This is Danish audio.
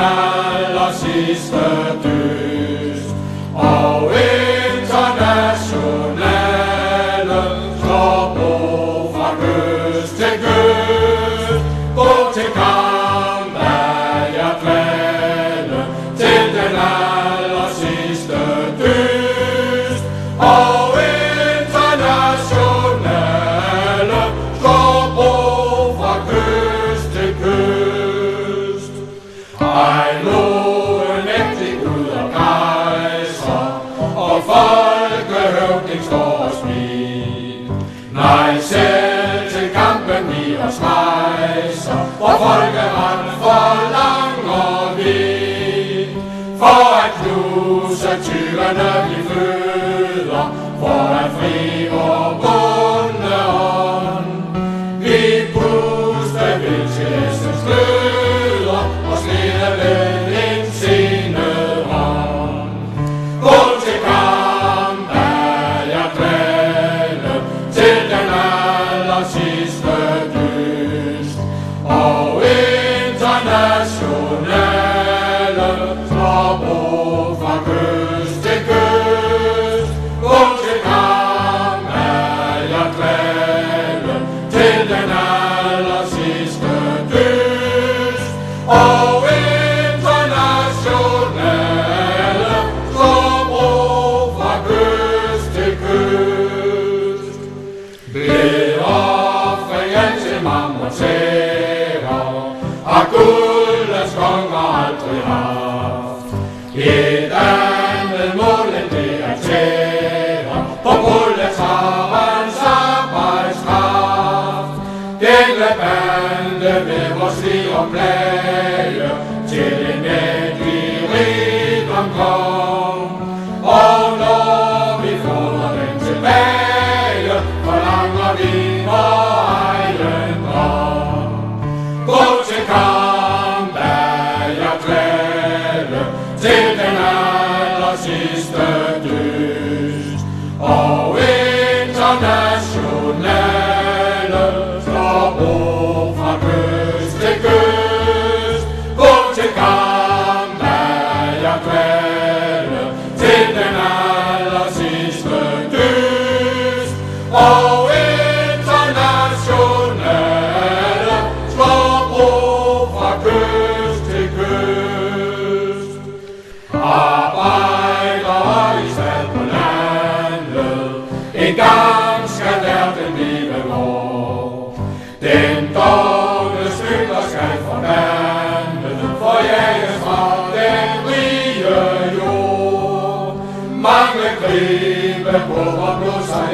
aller sidste dyst. Og internationale slår på fra kyst til kyst. Gå til kamp af jer dvale til den aller sidste dyst. Og internationale slår på fra kyst til kyst. Ej, nu en ægte Gud og kejser, og folkehøvding står og smil. Nej, selv til kampen vi os rejser, hvor folkeret forlanger vi. For at knuse tyverne vi føder, for at fri vor bunde ånd. Vi puster vil til læsens gløder, og sleder ved en senet hånd. Gå til kamp af jer dvale til den aller sidste dyst. Og internationale slår på fra kyst til kyst. Gå til kamp af jer dvale til den aller sidste dyst. Og internationale slår på fra kyst til kyst. Beofringen til marmortærer har guldets konger aldrig haft. Et andet mål end det at tære på proletarens arbejdskraft. Denne bande vil vores liv og plage til en endelig rigdom kom. Og når vi får den tilbage, forlanger vi vor egen drøm. Gå til kamp af jer dvale til den aller sidste dyst. Og internationale slår på fra kyst til kyst. Gå til kamp af jer dvale til den aller sidste dyst. Og internationale slår på fra kyst til kyst. Arbejdere i stald på landet, en gang skal verden blive vor. Den dogne stykker skal forbandet, forjages fra den rige jord. Mange gribe på vor blod sig